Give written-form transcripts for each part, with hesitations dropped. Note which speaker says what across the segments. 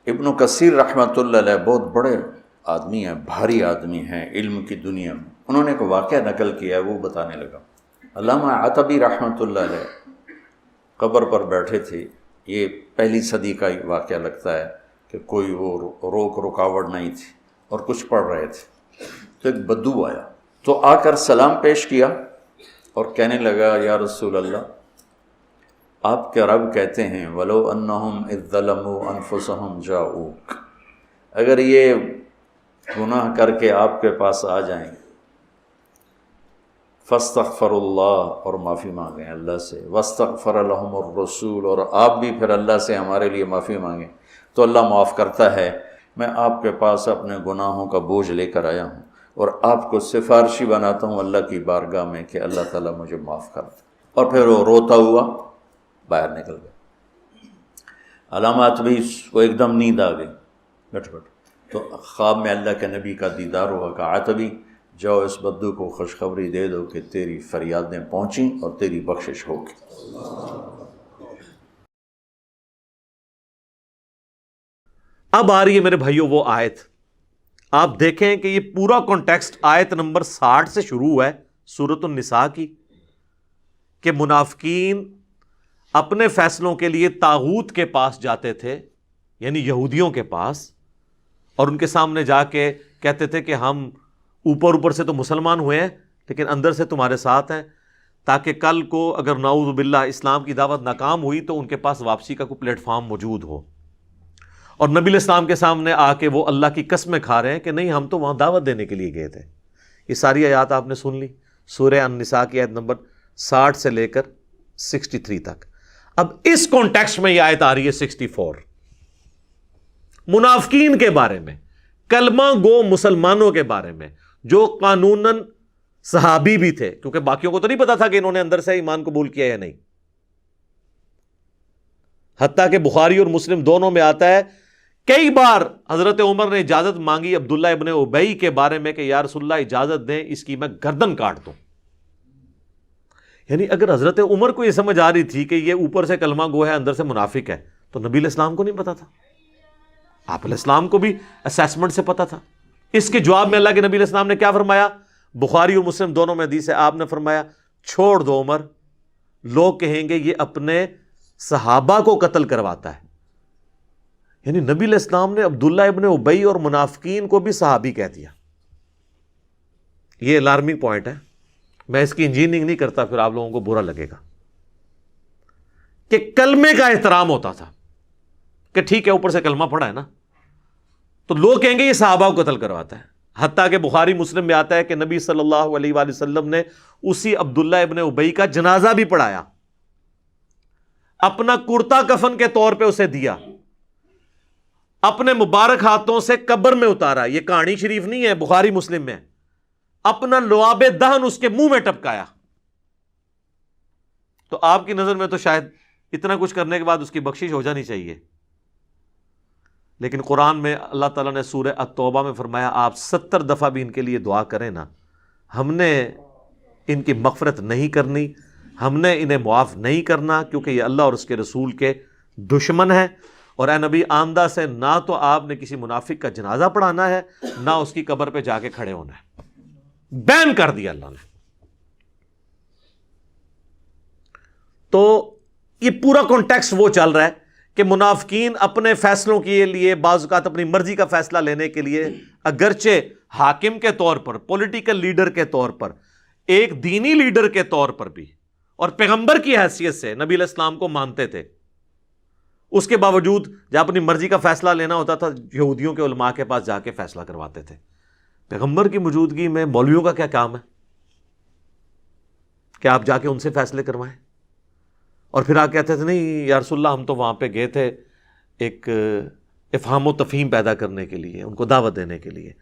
Speaker 1: ابن کثیر رحمۃ اللہ علیہ بہت بڑے آدمی ہیں، بھاری آدمی ہیں علم کی دنیا میں، انہوں نے ایک واقعہ نقل کیا ہے، وہ بتانے لگا۔ علامہ عتبی رحمۃ اللہ علیہ قبر پر بیٹھے تھے، یہ پہلی صدی کا واقعہ لگتا ہے کہ کوئی وہ رکاوٹ نہیں تھی اور کچھ پڑھ رہے تھے، تو ایک بدو آیا تو آ کر سلام پیش کیا اور کہنے لگا یا رسول اللہ، آپ کے رب کہتے ہیں وَلَوْ أَنَّهُمْ إِذ ظَلَمُوا أَنفُسَهُمْ جَاءُوكَ، اگر یہ گناہ کر کے آپ کے پاس آ جائیں فَاسْتَغْفَرُوا اللَّهَ، اور معافی مانگیں اللہ سے، وَاسْتَغْفَرَ لَهُمُ الرَّسُولُ، اور آپ بھی پھر اللہ سے ہمارے لیے معافی مانگیں تو اللہ معاف کرتا ہے۔ میں آپ کے پاس اپنے گناہوں کا بوجھ لے کر آیا ہوں اور آپ کو سفارشی بناتا ہوں اللہ کی بارگاہ میں کہ اللہ تعالیٰ مجھے معاف کر دے۔ اور پھر وہ روتا ہوا باہر نکل گیا۔ علامات بھی کو ایک دم نیند آ گئی، بیٹھ تو خواب میں اللہ کے نبی کا دیدار ہوا کہ عتبی جاؤ اس بدو کو خوشخبری دے دو کہ تیری فریادیں پہنچیں اور تیری بخشش ہوگی۔
Speaker 2: اب آ رہی ہے میرے بھائیوں وہ آیت، آپ دیکھیں کہ یہ پورا کانٹیکسٹ آیت نمبر 60 سے شروع ہوا ہے سورۃ النساء کی، کہ منافقین اپنے فیصلوں کے لیے طاغوت کے پاس جاتے تھے، یعنی یہودیوں کے پاس، اور ان کے سامنے جا کے کہتے تھے کہ ہم اوپر سے تو مسلمان ہوئے ہیں لیکن اندر سے تمہارے ساتھ ہیں، تاکہ کل کو اگر نعوذ باللہ اسلام کی دعوت ناکام ہوئی تو ان کے پاس واپسی کا کوئی پلیٹ فارم موجود ہو۔ اور نبی علیہ السلام کے سامنے آ کے وہ اللہ کی قسمیں کھا رہے ہیں کہ نہیں ہم تو وہاں دعوت دینے کے لیے گئے تھے۔ یہ ساری آیات آپ نے سن لی، سورہ النساء کی آیت نمبر 60 سے لے کر 63 تک۔ اب اس کانٹیکسٹ میں یہ آیت آ رہی ہے 64، منافقین کے بارے میں، کلمہ گو مسلمانوں کے بارے میں جو قانوناً صحابی بھی تھے، کیونکہ باقیوں کو تو نہیں پتا تھا کہ انہوں نے اندر سے ایمان قبول کیا یا نہیں۔ حتیٰ کہ بخاری اور مسلم دونوں میں آتا ہے کئی بار حضرت عمر نے اجازت مانگی عبداللہ ابن ابی کے بارے میں کہ یا رسول اللہ اجازت دیں اس کی میں گردن کاٹ دوں۔ یعنی اگر حضرت عمر کو یہ سمجھ آ رہی تھی کہ یہ اوپر سے کلمہ گو ہے اندر سے منافق ہے، تو نبی علیہ السلام کو نہیں پتا تھا؟ آپ علیہ السلام کو بھی اسیسمنٹ سے پتا تھا۔ اس کے جواب میں اللہ کے نبی علیہ السلام نے کیا فرمایا؟ بخاری اور مسلم دونوں میں حدیث ہے، آپ نے فرمایا چھوڑ دو عمر، لوگ کہیں گے یہ اپنے صحابہ کو قتل کرواتا ہے۔ یعنی نبی علیہ السلام نے عبداللہ ابن ابی اور منافقین کو بھی صحابی کہہ دیا۔ یہ الارمنگ پوائنٹ ہے، میں اس کی انجینئرنگ نہیں کرتا، پھر آپ لوگوں کو برا لگے گا۔ کہ کلمے کا احترام ہوتا تھا کہ ٹھیک ہے اوپر سے کلمہ پڑھا ہے نا، تو لوگ کہیں گے یہ صحابہ کو قتل کرواتا ہے۔ حتیٰ کہ بخاری مسلم میں آتا ہے کہ نبی صلی اللہ علیہ وآلہ وسلم نے اسی عبداللہ ابن ابی کا جنازہ بھی پڑھایا، اپنا کرتا کفن کے طور پہ اسے دیا، اپنے مبارک ہاتھوں سے قبر میں اتارا۔ یہ کہانی شریف نہیں ہے، بخاری مسلم میں، اپنا لعاب دہن اس کے منہ میں ٹپکایا۔ تو آپ کی نظر میں تو شاید اتنا کچھ کرنے کے بعد اس کی بخشش ہو جانی چاہیے، لیکن قرآن میں اللہ تعالیٰ نے سورہ التوبہ میں فرمایا آپ 70 دفعہ بھی ان کے لیے دعا کریں نا، ہم نے ان کی مغفرت نہیں کرنی، ہم نے انہیں معاف نہیں کرنا، کیونکہ یہ اللہ اور اس کے رسول کے دشمن ہے۔ اور اے نبی آمدہ سے نہ تو آپ نے کسی منافق کا جنازہ پڑھانا ہے، نہ اس کی قبر پہ جا کے کھڑے ہونا ہے، بین کر دیا اللہ نے۔ تو یہ پورا کانٹیکسٹ وہ چل رہا ہے کہ منافقین اپنے فیصلوں کے لیے بعض اوقات اپنی مرضی کا فیصلہ لینے کے لیے اگرچہ حاکم کے طور پر، پولیٹیکل لیڈر کے طور پر، ایک دینی لیڈر کے طور پر بھی اور پیغمبر کی حیثیت سے نبی علیہ السلام کو مانتے تھے، اس کے باوجود جب اپنی مرضی کا فیصلہ لینا ہوتا تھا یہودیوں کے علماء کے پاس جا کے فیصلہ کرواتے تھے۔ پیغمبر کی موجودگی میں مولویوں کا کیا کام ہے کہ آپ جا کے ان سے فیصلے کروائیں؟ اور پھر آپ کہتے تھے نہیں یا رسول اللہ ہم تو وہاں پہ گئے تھے ایک افہام و تفہیم پیدا کرنے کے لیے، ان کو دعوت دینے کے لیے،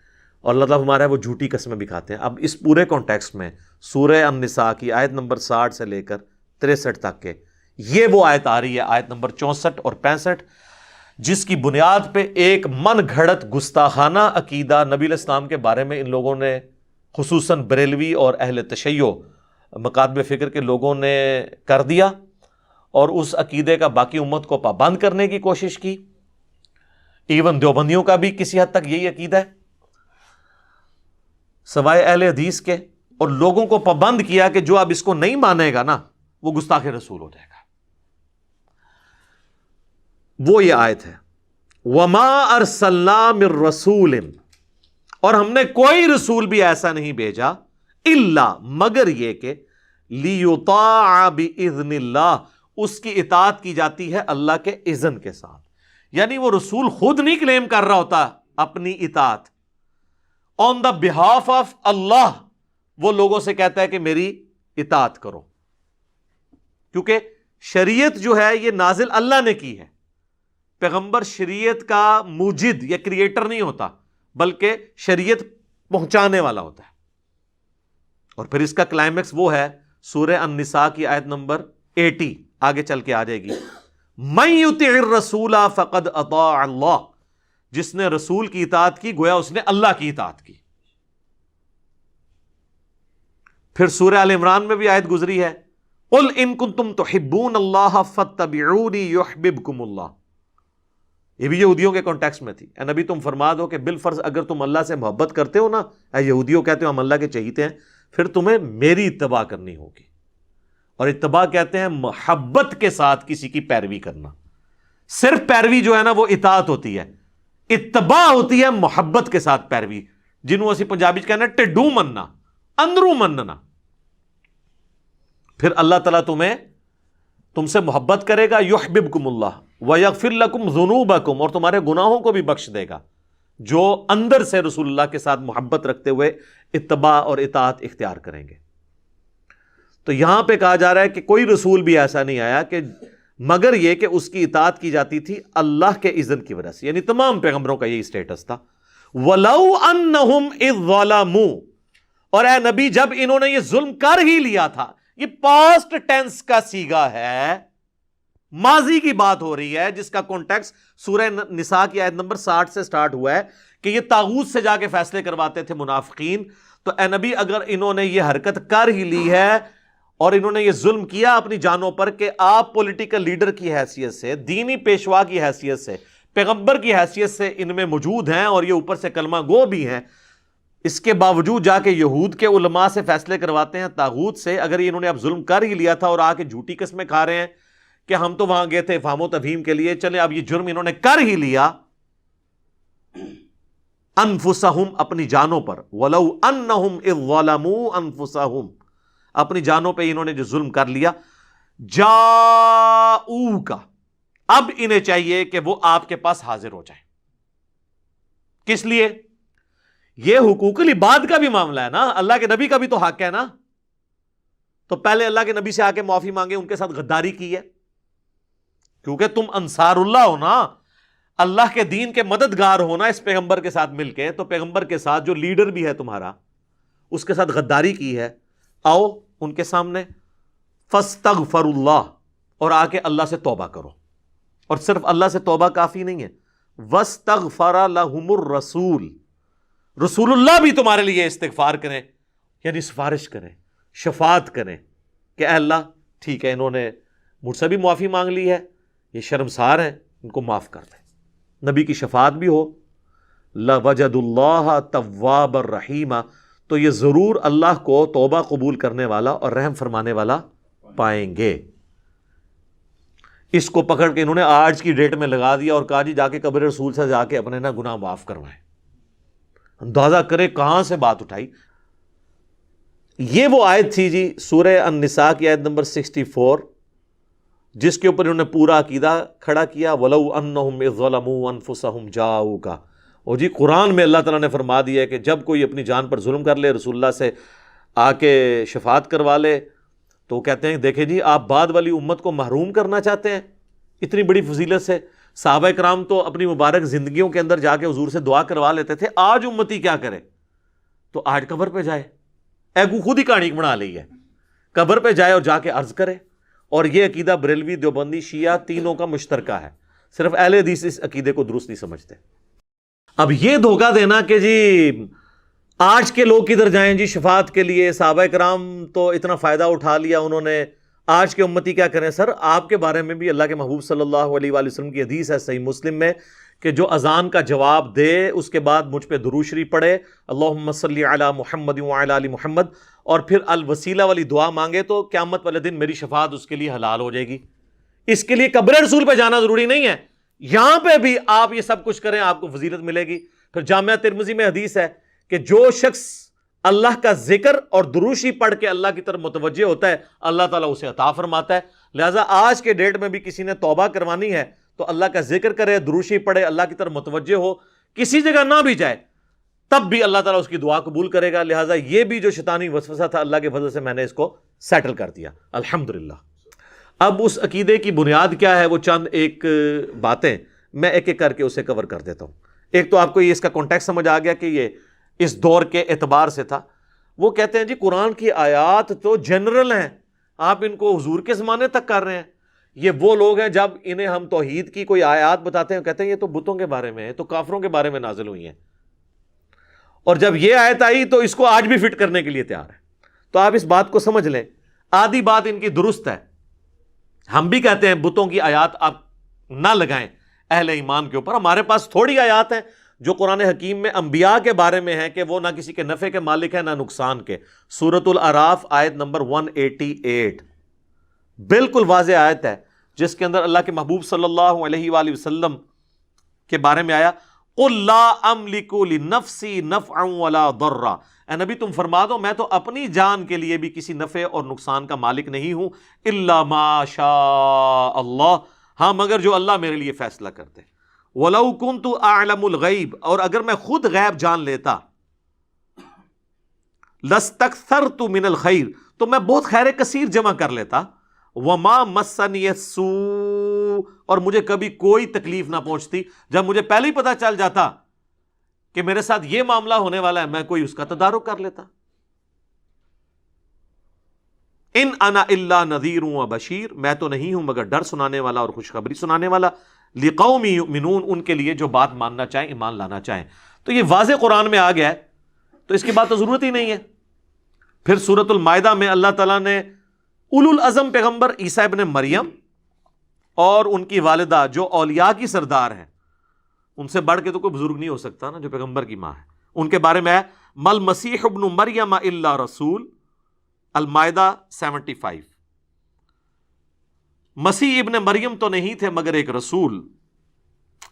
Speaker 2: اور اللہ تعالیٰ ہمارا ہے وہ جھوٹی قسمیں بھی کھاتے ہیں۔ اب اس پورے کانٹیکسٹ میں سورہ النساء کی آیت نمبر 60 سے لے کر 63 تک کے یہ وہ آیت آ رہی ہے، آیت نمبر 64 اور 65، جس کی بنیاد پہ ایک من گھڑت گستاخانہ عقیدہ نبی علیہ السلام کے بارے میں ان لوگوں نے، خصوصاً بریلوی اور اہل تشیع مکاتب فکر کے لوگوں نے کر دیا، اور اس عقیدے کا باقی امت کو پابند کرنے کی کوشش کی۔ ایون دیوبندیوں کا بھی کسی حد تک یہی عقیدہ ہے، سوائے اہل حدیث کے، اور لوگوں کو پابند کیا کہ جو اب اس کو نہیں مانے گا نا وہ گستاخ رسول ہو جائے گا۔ وہ یہ آیت ہے وما ارسلنا من رسول، اور ہم نے کوئی رسول بھی ایسا نہیں بھیجا الا مگر یہ کہ لیطاع باذن اللہ، اس کی اطاعت کی جاتی ہے اللہ کے اذن کے ساتھ۔ یعنی وہ رسول خود نہیں کلیم کر رہا ہوتا اپنی اطاعت، آن دا بہاف آف اللہ وہ لوگوں سے کہتا ہے کہ میری اطاعت کرو، کیونکہ شریعت جو ہے یہ نازل اللہ نے کی ہے۔ پیغمبر شریعت کا موجد یا کریٹر نہیں ہوتا، بلکہ شریعت پہنچانے والا ہوتا ہے۔ اور پھر اس کا کلائمیکس وہ ہے سورہ النساء کی آیت نمبر 80، آگے چل کے آ جائے گی، من یطع الرسول فقد اطاع اللہ، جس نے رسول کی اطاعت کی گویا اس نے اللہ کی اطاعت کی۔ پھر سورہ آل عمران میں بھی آیت گزری ہے، قل ان کنتم تحبون اللہ فاتبعونی یحببکم اللہ، یہ بھی یہودیوں کے کانٹیکسٹ میں تھی۔ اے نبی تم فرما دو کہ بالفرض اگر تم اللہ سے محبت کرتے ہو نا، اے یہودیوں کہتے ہو ہم اللہ کے چہیتے ہیں، پھر تمہیں میری اتباع کرنی ہوگی۔ اور اتباع کہتے ہیں محبت کے ساتھ کسی کی پیروی کرنا۔ صرف پیروی جو ہے نا وہ اطاعت ہوتی ہے، اتباع ہوتی ہے محبت کے ساتھ پیروی، جنہوں اسی پنجابی چ کہنا ٹڈو مننا، اندروں مننا۔ پھر اللہ تعالیٰ تم سے محبت کرے گا، یحببکم اللہ ویغفر لکم ذنوبکم، اور تمہارے گناہوں کو بھی بخش دے گا، جو اندر سے رسول اللہ کے ساتھ محبت رکھتے ہوئے اتباع اور اطاعت اختیار کریں گے۔ تو یہاں پہ کہا جا رہا ہے کہ کوئی رسول بھی ایسا نہیں آیا کہ مگر یہ کہ اس کی اطاعت کی جاتی تھی اللہ کے اذن کی وجہ سے، یعنی تمام پیغمبروں کا یہی سٹیٹس تھا۔ وَلَوْ أَنَّهُمْ إِذْ ظَلَمُوا، اور اے نبی جب انہوں نے یہ ظلم کر ہی لیا تھا، یہ پاسٹ ٹینس کا صیغہ ہے، ماضی کی بات ہو رہی ہے، جس کا کانٹیکس سورہ نساء کی آیت نمبر 60 سے سٹارٹ ہوا ہے کہ یہ طاغوت سے جا کے فیصلے کرواتے تھے منافقین۔ تو اے نبی اگر انہوں نے یہ حرکت کر ہی لی ہے اور انہوں نے یہ ظلم کیا اپنی جانوں پر کہ آپ پولیٹیکل لیڈر کی حیثیت سے، دینی پیشوا کی حیثیت سے، پیغمبر کی حیثیت سے ان میں موجود ہیں اور یہ اوپر سے کلمہ گو بھی ہیں، اس کے باوجود جا کے یہود کے علماء سے فیصلے کرواتے ہیں طاغوت سے۔ اگر انہوں نے اب ظلم کر ہی لیا تھا اور آ کے جھوٹی قسمیں کھا رہے ہیں کہ ہم تو وہاں گئے تھے افہام و تفہیم کے لیے، چلے اب یہ جرم انہوں نے کر ہی لیا، انفسہم اپنی جانوں پر، ولو انہم اذ ظلموا انفسہم اپنی جانوں پہ انہوں نے جو ظلم کر لیا، جاؤکا اب انہیں چاہیے کہ وہ آپ کے پاس حاضر ہو جائیں۔ کس لیے؟ یہ حقوق العباد کا بھی معاملہ ہے نا، اللہ کے نبی کا بھی تو حق ہے نا۔ تو پہلے اللہ کے نبی سے آ کے معافی مانگے، ان کے ساتھ غداری کی ہے، کیونکہ تم انصار اللہ ہو نا، اللہ کے دین کے مددگار ہونا اس پیغمبر کے ساتھ مل کے، تو پیغمبر کے ساتھ جو لیڈر بھی ہے تمہارا اس کے ساتھ غداری کی ہے، آؤ ان کے سامنے فاستغفر اللہ، اور آ کے اللہ سے توبہ کرو۔ اور صرف اللہ سے توبہ کافی نہیں ہے، واستغفر لہم الرسول، رسول اللہ بھی تمہارے لیے استغفار کریں، یعنی سفارش کریں، شفاعت کریں کہ اے اللہ ٹھیک ہے انہوں نے مجھ سے بھی معافی مانگ لی ہے، یہ شرمسار ہیں، ان کو معاف کر دیں۔ نبی کی شفاعت بھی ہو، لَوَجَدُ اللَّهَ تَوَّابًا رَحِيمًا، تو یہ ضرور اللہ کو توبہ قبول کرنے والا اور رحم فرمانے والا پائیں گے۔ اس کو پکڑ کے انہوں نے آج کی ڈیٹ میں لگا دیا اور کہا جی جا کے قبر رسول سے جا کے اپنے نا گناہ معاف کروائیں۔ اندازہ کرے کہاں سے بات اٹھائی۔ یہ وہ آیت تھی جی سورہ النساء کی آیت نمبر 64، جس کے اوپر انہوں نے پورا عقیدہ کھڑا کیا، وَلَوْ أَنَّهُمْ إِذْ ظَلَمُوا أَنفُسَهُمْ جَاءُوكَ۔ اور جی قرآن میں اللہ تعالیٰ نے فرما دیا ہے کہ جب کوئی اپنی جان پر ظلم کر لے، رسول اللہ سے آ کے شفاعت کروا لے، تو وہ کہتے ہیں دیکھیں جی آپ بعد والی امت کو محروم کرنا چاہتے ہیں اتنی بڑی فضیلت سے۔ صحابہ کرام تو اپنی مبارک زندگیوں کے اندر جا کے حضور سے دعا کروا لیتے تھے، آج امتی کیا کرے؟ تو آج قبر پہ جائے، ایگو خود ہی کہانی بنا لی ہے، قبر پہ جائے اور جا کے عرض کرے۔ اور یہ عقیدہ بریلوی، دیوبندی، شیعہ تینوں کا مشترکہ ہے، صرف اہل حدیث اس عقیدے کو درست نہیں سمجھتے۔ اب یہ دھوکہ دینا کہ جی آج کے لوگ کدھر جائیں جی شفاعت کے لیے، صحابہ کرام تو اتنا فائدہ اٹھا لیا انہوں نے، آج کے امتی کیا کریں؟ سر آپ کے بارے میں بھی اللہ کے محبوب صلی اللہ علیہ وآلہ وسلم کی حدیث ہے صحیح مسلم میں کہ جو اذان کا جواب دے اس کے بعد مجھ پہ درود شریف پڑھے اللہم صلی علی محمد وعلی آل محمد، اور پھر الوسیلہ والی دعا مانگے تو قیامت والے دن میری شفاعت اس کے لیے حلال ہو جائے گی۔ اس کے لیے قبر رسول پہ جانا ضروری نہیں ہے، یہاں پہ بھی آپ یہ سب کچھ کریں آپ کو فضیلت ملے گی۔ پھر جامعہ ترمذی میں حدیث ہے کہ جو شخص اللہ کا ذکر اور درود شریف پڑھ کے اللہ کی طرف متوجہ ہوتا ہے اللہ تعالیٰ اسے عطا فرماتا ہے۔ لہٰذا آج کے ڈیٹ میں بھی کسی نے توبہ کروانی ہے تو اللہ کا ذکر کرے، درود شریف پڑھے، اللہ کی طرف متوجہ ہو، کسی جگہ نہ بھی جائے تب بھی اللہ تعالیٰ اس کی دعا قبول کرے گا۔ لہٰذا یہ بھی جو شیطانی وسوسہ تھا اللہ کے فضل سے میں نے اس کو سیٹل کر دیا الحمدللہ۔ اب اس عقیدے کی بنیاد کیا ہے وہ چند ایک باتیں میں ایک ایک کر کے اسے کور کر دیتا ہوں۔ ایک تو آپ کو یہ اس کا کانٹیکسٹ سمجھ آ گیا کہ یہ اس دور کے اعتبار سے تھا۔ وہ کہتے ہیں جی قرآن کی آیات تو جنرل ہیں، آپ ان کو حضور کے زمانے تک کر رہے ہیں۔ یہ وہ لوگ ہیں جب انہیں ہم توحید کی کوئی آیات بتاتے ہیں کہتے ہیں یہ تو بتوں کے بارے میں ہے، تو کافروں کے بارے میں نازل ہوئی ہیں، اور جب یہ آیت آئی تو اس کو آج بھی فٹ کرنے کے لیے تیار ہے۔ تو آپ اس بات کو سمجھ لیں، آدھی بات ان کی درست ہے، ہم بھی کہتے ہیں بتوں کی آیات آپ نہ لگائیں اہل ایمان کے اوپر۔ ہمارے پاس تھوڑی آیات ہیں جو قرآن حکیم میں انبیاء کے بارے میں ہے کہ وہ نہ کسی کے نفع کے مالک ہیں نہ نقصان کے۔ سورۃ الاعراف آیت نمبر 188 بالکل واضح آیت ہے جس کے اندر اللہ کے محبوب صلی اللہ علیہ وآلہ وسلم کے بارے میں آیا قُلْ لَا أَمْلِكُ لِنَفْسِي نَفْعًا وَلَا ضَرًّا، اے نبی تم فرما دو میں تو اپنی جان کے لیے بھی کسی نفع اور نقصان کا مالک نہیں ہوں، إِلَّا مَا شَاءَ اللَّهُ، ہاں مگر جو اللہ میرے لیے فیصلہ کرتے۔ وَلَوْ كُنْتُ أَعْلَمُ الْغَيْبَ، اور اگر میں خود غیب جان لیتا، لَاسْتَكْثَرْتُ مِنَ الْخَيْرِ، تو میں بہت خیر کثیر جمع کر لیتا، وَمَا مَسَّنِيَ السُّوءُ، اور مجھے کبھی کوئی تکلیف نہ پہنچتی۔ جب مجھے پہلے ہی پتا چل جاتا کہ میرے ساتھ یہ معاملہ ہونے والا ہے میں کوئی اس کا تدارک کر لیتا۔ ان انا الا نذیر و بشیر، میں تو نہیں ہوں مگر ڈر سنانے والا اور خوشخبری سنانے والا، لقوم یؤمنون، ان کے لیے جو بات ماننا چاہیں ایمان لانا چاہیں۔ تو یہ واضح قرآن میں آ گیا ہے تو اس کی بات تو ضرورت ہی نہیں ہے۔ پھر سورۃ المائدہ میں اللہ تعالیٰ نے اولو العزم پیغمبر عیسیٰ ابن مریم اور ان کی والدہ جو اولیاء کی سردار ہیں، ان سے بڑھ کے تو کوئی بزرگ نہیں ہو سکتا نا جو پیغمبر کی ماں ہے، ان کے بارے میں ہے مل مسیح ابن مریم الا رسول، المائدہ 75۔ مسیح ابن مریم تو نہیں تھے مگر ایک رسول،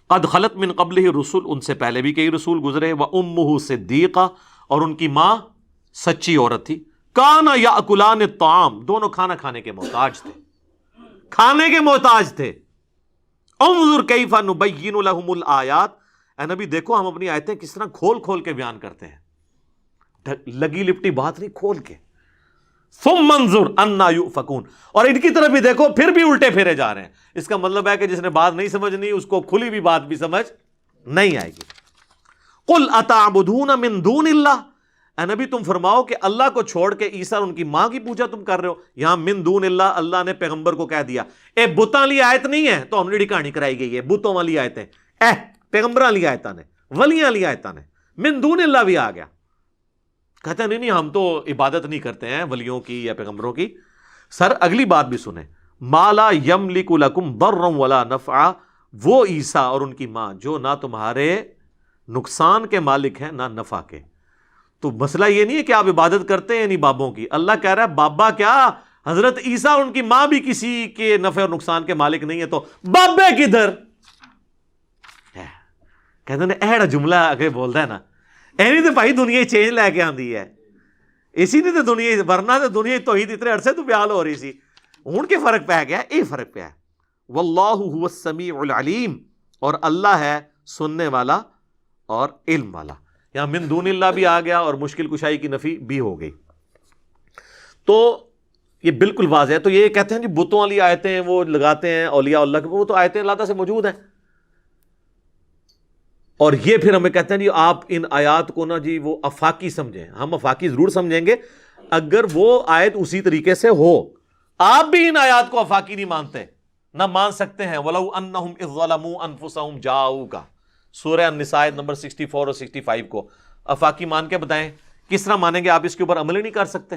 Speaker 2: قد خلت من قبلہ الرسل، ان سے پہلے بھی کئی رسول گزرے، وامہ صدیقہ، اور ان کی ماں سچی عورت تھی، کانا یاکلان الطعام، دونوں کھانا کھانے کے محتاج تھے، کھانے کے محتاج تھے۔ انظر کیف نبین لہم الآیات، اے نبی دیکھو ہم اپنی آیتیں کس طرح کھول کھول کے بیان کرتے ہیں، لگی لپٹی بات نہیں، کھول کے۔ ثم انظر انا یؤفکون، اور ان کی طرف بھی دیکھو پھر بھی الٹے پھیرے جا رہے ہیں۔ اس کا مطلب ہے کہ جس نے بات نہیں سمجھنی اس کو کھلی بھی بات بھی سمجھ نہیں آئے گی۔ قل اتعبدون من دون اللہ، اے نبی تم فرماؤ کہ اللہ کو چھوڑ کے عیسیٰ اور ان کی ماں کی پوجا تم کر رہے ہو۔ یہاں من دون اللہ، اللہ نے پیغمبر کو کہہ دیا اے بتاں والی آیت نہیں ہے تو ہم نے کہانی کرائی گئی ہے، بتوں والی آیتیں، اے پیغمبراں والی آیتاں نے، ولیاں والی آیتاں نے، من دون اللہ بھی آ گیا۔ کہتے ہیں نہیں ہم تو عبادت نہیں کرتے ہیں ولیوں کی یا پیغمبروں کی۔ سر اگلی بات بھی سنیں، ما لا یملک لکم ضرا ولا نفعا، وہ عیسیٰ اور ان کی ماں جو نہ تمہارے نقصان کے مالک ہیں نہ نفع کے۔ تو مسئلہ یہ نہیں ہے کہ آپ عبادت کرتے ہیں نہیں بابوں کی، اللہ کہہ رہا ہے بابا کیا، حضرت عیسیٰ اور ان کی ماں بھی کسی کے نفع اور نقصان کے مالک نہیں ہے، تو بابے کدھر؟ کہتے ہیں ایڑا جملہ آگے بولتا ہے نا، اینی تو بھائی دنیا چینج لے کے آندی ہے، اسی نے تو دنیا، ورنہ تو دنیا توحید اتنے عرصے تو بیال ہو رہی سی، ہون کے فرق پہ گیا، یہ فرق پہ ہے۔ واللہ هو السمیع العلیم، اور اللہ ہے سننے والا اور علم والا۔ یہاں من دون اللہ بھی آ گیا اور مشکل کشائی کی نفی بھی ہو گئی۔ تو یہ بالکل واضح ہے۔ تو یہ کہتے ہیں جی بتوں والی آیتیں وہ لگاتے ہیں اولیاء اللہ کے، وہ تو آیتیں اللہ سے موجود ہیں، اور یہ پھر ہمیں کہتے ہیں جی آپ ان آیات کو نا جی وہ افاقی سمجھیں۔ ہم افاقی ضرور سمجھیں گے اگر وہ آیت اسی طریقے سے ہو۔ آپ بھی ان آیات کو افاقی نہیں مانتے، نہ مان سکتے ہیں۔ وَلَوْ أَنَّهُمْ إِذْ ظَلَمُوا أَنفُسَهُمْ جَاءُوكَ، سورہ النساء نمبر 64 اور 65 کو افاقی مان کے بتائیں کس طرح مانیں گے؟ آپ اس کے اوپر عمل ہی نہیں کر سکتے۔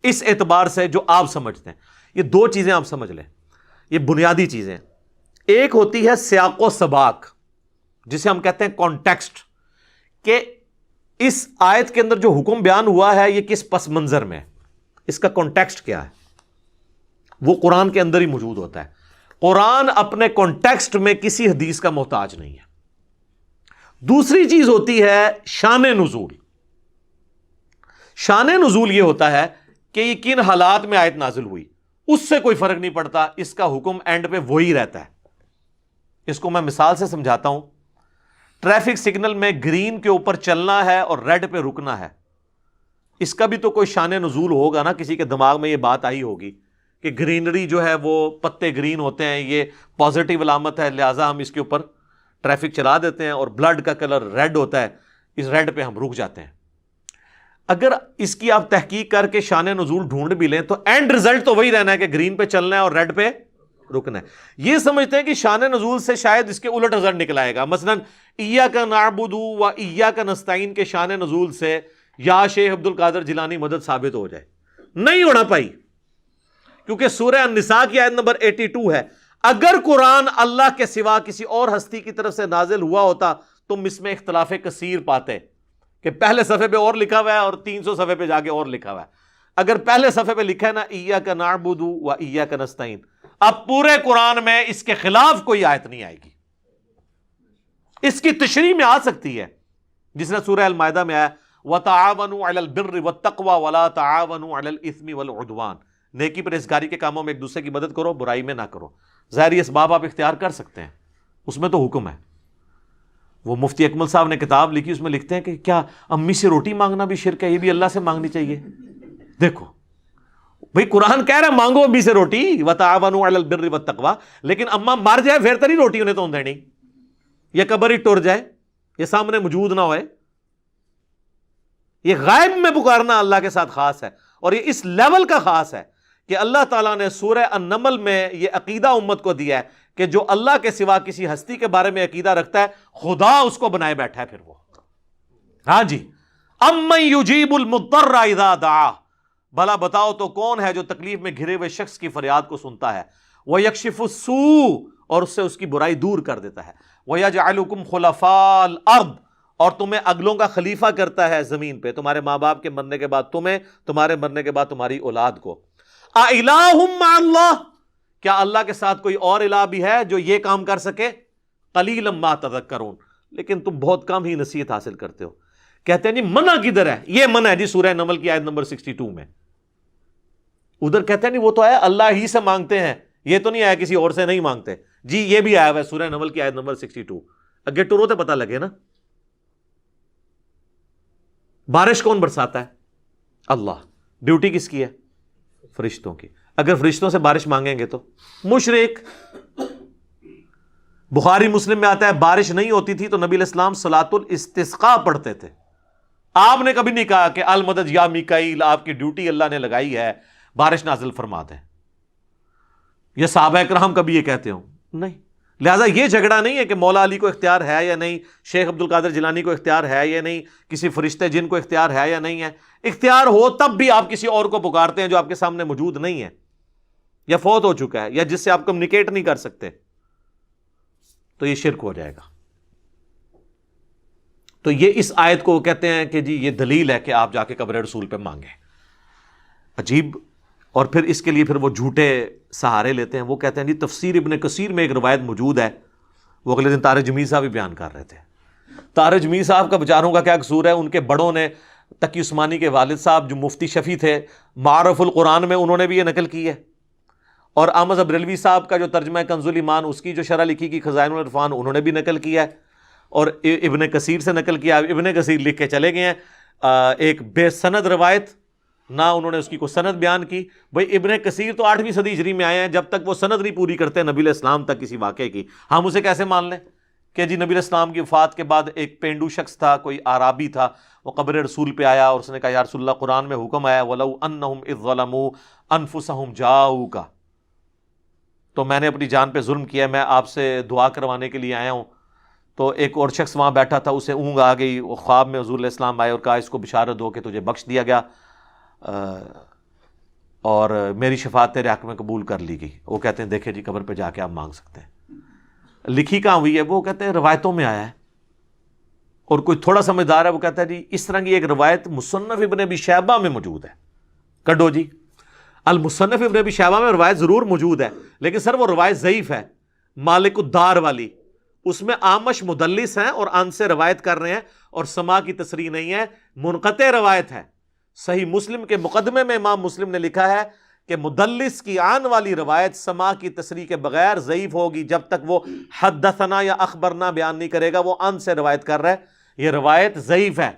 Speaker 2: اس اعتبار سے جو آپ سمجھتے ہیں، یہ دو چیزیں آپ سمجھ لیں، یہ بنیادی چیزیں۔ ایک ہوتی ہے سیاق و سباق، جسے ہم کہتے ہیں کانٹیکسٹ، کہ اس آیت کے اندر جو حکم بیان ہوا ہے یہ کس پس منظر میں ہے، اس کا کانٹیکسٹ کیا ہے، وہ قرآن کے اندر ہی موجود ہوتا ہے. قرآن اپنے کانٹیکسٹ میں کسی حدیث کا محتاج نہیں ہے. دوسری چیز ہوتی ہے شان نزول. شان نزول یہ ہوتا ہے کہ یہ کن حالات میں آیت نازل ہوئی، اس سے کوئی فرق نہیں پڑتا، اس کا حکم اینڈ پہ وہی رہتا ہے. اس کو میں مثال سے سمجھاتا ہوں. ٹریفک سگنل میں گرین کے اوپر چلنا ہے اور ریڈ پہ رکنا ہے، اس کا بھی تو کوئی شان نزول ہوگا نا. کسی کے دماغ میں یہ بات آئی ہوگی کہ گرینری جو ہے وہ پتے گرین ہوتے ہیں، یہ پازیٹیو علامت ہے، لہٰذا ہم اس کے اوپر ٹریفک چلا دیتے ہیں، اور بلڈ کا کلر ریڈ ہوتا ہے، اس ریڈ پہ ہم رک جاتے ہیں. اگر اس کی آپ تحقیق کر کے شان نزول ڈھونڈ بھی لیں تو اینڈ رزلٹ تو وہی رہنا ہے کہ گرین پہ چلنا ہے اور ریڈ پہ رکنا ہے. یہ سمجھتے ہیں کہ شان نزول سے شاید اس کے الٹ رزلٹ نکل آئے گا. مثلا ایاک نعبد و ایاک نستعین کے شان نزول سے یا شیخ عبد القادر جیلانی مدد ثابت ہو جائے. نہیں ہونا پائی، کیونکہ سورہ النساء کی آیت نمبر 82 ہے. اگر قرآن اللہ کے سوا کسی اور ہستی کی طرف سے نازل ہوا ہوتا تم اس میں اختلاف کثیر پاتے کہ پہلے صفحے پہ اور لکھا ہوا ہے اور 300 صفحے پہ جا کے اور لکھا ہوا ہے. اگر پہلے صفحے پہ لکھا ہے نا ایاک نعبد و ایاک نستعین، اب پورے قرآن میں اس کے خلاف کوئی آیت نہیں آئے گی. اس کی تشریح میں آ سکتی ہے، جس نے سورہ المائدہ میں آیا وَتَعَاوَنُوا عَلَى الْبِرِّ وَالتَّقْوَى وَلَا تَعَاوَنُوا عَلَى الْإِثْمِ وَالْعُدْوَانِ. نیکی پرہیزگاری کے کاموں میں ایک دوسرے کی مدد کرو، برائی میں نہ کرو. ظاہری اسباب آپ اختیار کر سکتے ہیں، اس میں تو حکم ہے. وہ مفتی اکمل صاحب نے کتاب لکھی، اس میں لکھتے ہیں کہ کیا امی سے روٹی مانگنا بھی شرک ہے؟ یہ بھی اللہ سے مانگنی چاہیے. دیکھو بھئی قرآن کہہ رہا ہے مانگو امی سے روٹی، وَتَعَاوَنُوا عَلَى الْبِرِّ وَالتَّقْوَى، لیکن اما مر جائے پھر تو نہیں روٹی انہیں تو دینی، یا قبر ہی ٹر جائے، یہ سامنے موجود نہ ہوئے. یہ غائب میں پکارنا اللہ کے ساتھ خاص ہے، اور یہ اس لیول کا خاص ہے کہ اللہ تعالیٰ نے سورہ النمل میں یہ عقیدہ امت کو دیا ہے کہ جو اللہ کے سوا کسی ہستی کے بارے میں عقیدہ رکھتا ہے خدا اس کو بنائے بیٹھا ہے. پھر وہ ہاں جی امن یجیب المضطر اذا دعا، بھلا بتاؤ تو کون ہے جو تکلیف میں گھرے ہوئے شخص کی فریاد کو سنتا ہے. وَيَكْشِفُ السُّوءَ، اور اس سے اس کی برائی دور کر دیتا ہے. وَيَجْعَلُكُمْ خُلَفَاءَ الْأَرْضِ، اور تمہیں اگلوں کا خلیفہ کرتا ہے زمین پہ، تمہارے ماں باپ کے مرنے کے بعد تمہیں، تمہارے مرنے کے بعد تمہاری اولاد کو. اِلَٰهٌ مَّعَ اللَّهِ، کیا اللہ کے ساتھ کوئی اور الہ بھی ہے جو یہ کام کر سکے؟ قَلِيلًا مَّا تَذَكَّرُونَ، لیکن تم بہت کم ہی نصیحت حاصل کرتے ہو. کہتے ہیں جی منع کدھر ہے؟ یہ منع ہے جی سورہ نمل کی آیت نمبر 62 میں. ادھر کہتے ہیں نہیں وہ تو ہے اللہ ہی سے مانگتے ہیں، یہ تو نہیں آیا کسی اور سے نہیں مانگتے. جی یہ بھی آیا ہوا ہے سورہ نمل کی آیت نمبر 62. اگے ٹورو تے پتہ لگے نا. بارش کون برساتا ہے؟ اللہ. ڈیوٹی کس کی ہے؟ فرشتوں کی. اگر فرشتوں سے بارش مانگیں گے تو مشرک. بخاری مسلم میں آتا ہے بارش نہیں ہوتی تھی تو نبی علیہ السلام صلاۃ الاستسقاء پڑھتے تھے. آپ نے کبھی نہیں کہا کہ المدد یا میکائیل، آپ کی ڈیوٹی اللہ نے لگائی ہے، بارش نازل فرما دیں. یہ صحابہ کرام کبھی یہ کہتے ہوں؟ نہیں. لہٰذا یہ جھگڑا نہیں ہے کہ مولا علی کو اختیار ہے یا نہیں، شیخ عبد القادر جیلانی کو اختیار ہے یا نہیں، کسی فرشتے جن کو اختیار ہے یا نہیں ہے. اختیار ہو تب بھی آپ کسی اور کو پکارتے ہیں جو آپ کے سامنے موجود نہیں ہے یا فوت ہو چکا ہے یا جس سے آپ کمیونیکیٹ نہیں کر سکتے، تو یہ شرک ہو جائے گا. تو یہ اس آیت کو کہتے ہیں کہ جی یہ دلیل ہے کہ آپ جا کے قبر رسول پہ مانگیں. عجیب. اور پھر اس کے لیے پھر وہ جھوٹے سہارے لیتے ہیں. وہ کہتے ہیں جی تفسیر ابن کثیر میں ایک روایت موجود ہے، وہ اگلے دن طارق جمیل صاحب بھی بیان کر رہے تھے. طارق جمیل صاحب کا بیچاروں کا کیا قصور ہے؟ ان کے بڑوں نے، تقی عثمانی کے والد صاحب جو مفتی شفیع تھے، معارف القرآن میں انہوں نے بھی یہ نقل کی ہے، اور احمد بریلوی صاحب کا جو ترجمہ کنز الایمان اس کی جو شرح لکھی کی خزائن العرفان انہوں نے بھی نقل کیا ہے، اور ابن کثیر سے نقل کیا. ابن کثیر لکھ کے چلے گئے ہیں ایک بے سند روایت، نہ انہوں نے اس کی کوئی سند بیان کی. بھئی ابن کثیر تو 8ویں صدی ہجری میں آئے ہیں، جب تک وہ سند نہیں پوری کرتے نبی علیہ السلام تک کسی واقعے کی، ہم اسے کیسے مان لیں کہ جی نبی علیہ السلام کی وفات کے بعد ایک پینڈو شخص تھا، کوئی اعرابی تھا، وہ قبر رسول پہ آیا اور اس نے کہا یا رسول اللہ قرآن میں حکم آیا وَلَوْ أَنَّهُمْ إِذْ ظَلَمُوا أَنفُسَهُمْ جَاءُوكَ، تو میں نے اپنی جان پہ ظلم کیا، میں آپ سے دعا کروانے کے لیے آیا ہوں. تو ایک اور شخص وہاں بیٹھا تھا، اسے اونگ آ گئی، وہ خواب میں حضور علیہ السلام آئے اور کہا اس کو بشارت دو کہ تجھے بخش دیا گیا اور میری شفاعت تیرے حق میں قبول کر لی گئی. وہ کہتے ہیں دیکھیں جی قبر پہ جا کے آپ مانگ سکتے ہیں. لکھی کہاں ہوئی ہے؟ وہ کہتے ہیں روایتوں میں آیا ہے. اور کوئی تھوڑا سمجھدار ہے وہ کہتا ہے جی اس طرح کی ایک روایت مصنف ابن ابی شیبہ میں موجود ہے. کڈو جی المصنف ابن ابی شیبہ میں روایت ضرور موجود ہے لیکن سر وہ روایت ضعیف ہے, مالک الدار والی. اس میں آمش مدلس ہیں اور ان سے روایت کر رہے ہیں اور سما کی تصریح نہیں ہے, منقطع روایت ہے. صحیح مسلم کے مقدمے میں امام مسلم نے لکھا ہے کہ مدلس کی آن والی روایت سما کی تصریح کے بغیر ضعیف ہوگی جب تک وہ حدثنا یا اخبرنا بیان نہیں کرے گا, وہ ان سے روایت کر رہا ہے. یہ روایت ضعیف ہے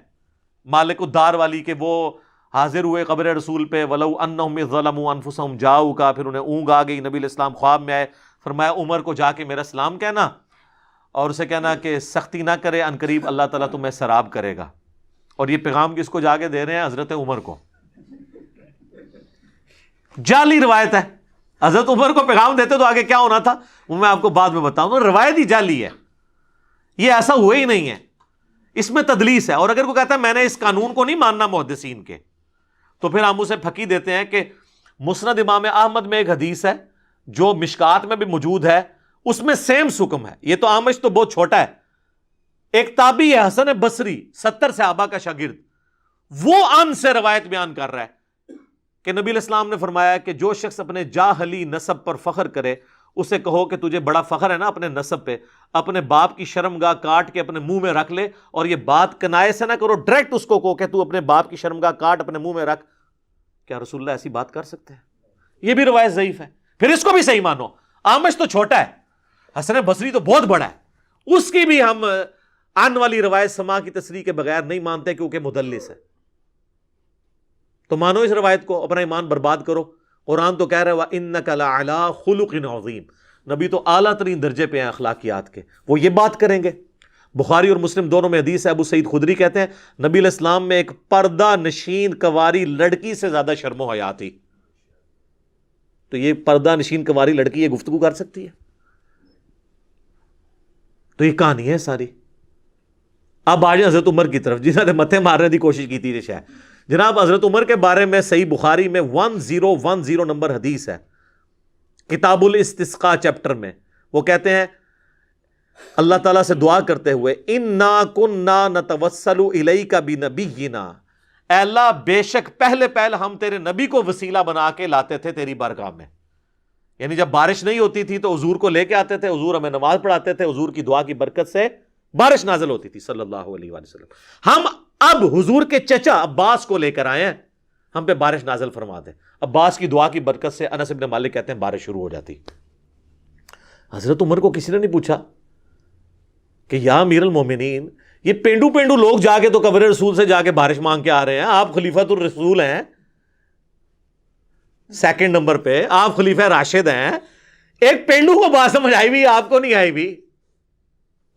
Speaker 2: مالک الدار والی کہ وہ حاضر ہوئے قبر رسول پہ ولو انہم ظلموا انفسہم جاؤ کا, پھر انہیں اونگ آ گئی, نبی علیہ السلام خواب میں آئے, فرمایا عمر کو جا کے میرا سلام کہنا اور اسے کہنا کہ سختی نہ کرے, ان قریب اللہ تعالیٰ تمہیں سراب کرے گا. اور یہ پیغام کس کو جا کے دے رہے ہیں؟ حضرت عمر کو. جعلی روایت ہے, حضرت عمر کو پیغام دیتے تو آگے کیا ہونا تھا وہ میں آپ کو بعد میں بتاؤں. روایت ہی جعلی ہے, یہ ایسا ہوا ہی نہیں ہے, اس میں تدلیس ہے. اور اگر کوئی کہتا ہے میں نے اس قانون کو نہیں ماننا محدثین کے, تو پھر ہم اسے پھکی دیتے ہیں کہ مسند امام احمد میں ایک حدیث ہے جو مشکات میں بھی موجود ہے, اس میں سیم حکم ہے. یہ تو آمش تو بہت چھوٹا ہے, ایک تابعی ہے حسن بصری 70 صحابہ کا شاگرد, وہ ان سے روایت بیان کر رہا ہے کہ نبی علیہ السلام نے فرمایا کہ جو شخص اپنے جاہلی نسب پر فخر کرے اسے کہو کہ تجھے بڑا فخر ہے نا اپنے نسب پہ, اپنے باپ کی شرمگاہ کاٹ کے اپنے منہ میں رکھ لے, اور یہ بات کنائے سے نہ کرو, ڈائریکٹ اس کو کہو کہ تو اپنے باپ کی شرمگاہ کاٹ اپنے منہ میں رکھ. کیا رسول اللہ ایسی بات کر سکتے ہیں؟ یہ بھی روایت ضعیف ہے. پھر اس کو بھی صحیح مانو, آمش تو چھوٹا ہے, حسن بصری تو بہت بڑا ہے, اس کی بھی ہم آن والی روایت سما کی تصریح کے بغیر نہیں مانتے کیونکہ مدلس ہے. تو مانو اس روایت کو, اپنا ایمان برباد کرو. قرآن تو کہہ رہا ہے وَإِنَّكَ لَعَلَىٰ خُلُقٍ عَظِيمٍ, نبی تو اعلیٰ ترین درجے پہ ہیں اخلاقیات کے, وہ یہ بات کریں گے. بخاری اور مسلم دونوں میں حدیث ہے, ابو سعید خدری کہتے ہیں نبی علیہ السلام میں ایک پردہ نشین کنواری لڑکی سے زیادہ شرم و حیا تھی. تو یہ پردہ نشین کنواری لڑکی یہ گفتگو کر سکتی ہے؟ تو یہ کہانی ہے ساری. اب آ جائیں حضرت عمر کی طرف, جنہوں نے متھے مارنے کی کوشش کی تھی شاید. جناب حضرت عمر کے بارے میں صحیح بخاری میں 1010 نمبر حدیث ہے, کتاب الاستسقاء چیپٹر میں. وہ کہتے ہیں اللہ تعالیٰ سے دعا کرتے ہوئے اِنَّا كُنَّا نَتَوَسَّلُ إِلَيْكَ بِنَبِيِّنَا, اے اللہ بے شک پہلے ہم تیرے نبی کو وسیلہ بنا کے لاتے تھے تیری بارگاہ میں. یعنی جب بارش نہیں ہوتی تھی تو حضور کو لے کے آتے تھے, حضور ہمیں نماز پڑھاتے تھے, حضور کی دعا کی برکت سے بارش نازل ہوتی تھی صلی اللہ علیہ وآلہ وسلم. ہم اب حضور کے چچا عباس کو لے کر آئے ہیں, ہم پہ بارش نازل فرما دیں. عباس کی دعا کی برکت سے انس بن مالک کہتے ہیں بارش شروع ہو جاتی. حضرت عمر کو کسی نے نہیں پوچھا کہ یا امیر المومنین, یہ پینڈو لوگ جا کے تو قبر رسول سے جا کے بارش مانگ کے آ رہے ہیں, آپ خلیفۃ الرسول ہیں, سیکنڈ نمبر پہ آپ خلیفہ راشد ہیں, ایک پینڈو کو بات سمجھ آئی بھی, آپ کو نہیں آئی بھی.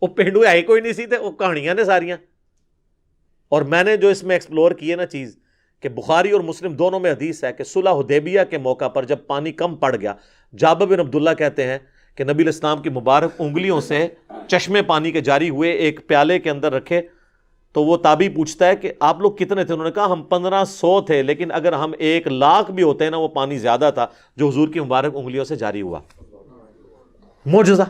Speaker 2: وہ پینڈو آئی کوئی نہیں سی تھے, وہ کہانیاں نے ساریاں. اور میں نے جو اس میں ایکسپلور کی ہے نا چیز, کہ بخاری اور مسلم دونوں میں حدیث ہے کہ صلح حدیبیہ کے موقع پر جب پانی کم پڑ گیا, جابر بن عبداللہ کہتے ہیں کہ نبی علیہ السلام کی مبارک انگلیوں سے چشمے پانی کے جاری ہوئے, ایک پیالے کے اندر رکھے. تو وہ تابعی پوچھتا ہے کہ آپ لوگ کتنے تھے؟ انہوں نے کہا ہم 1500 تھے, لیکن اگر ہم 1,00,000 بھی ہوتے ہیں نا وہ پانی زیادہ تھا جو حضور کی مبارک انگلیوں سے جاری ہوا. معجزہ.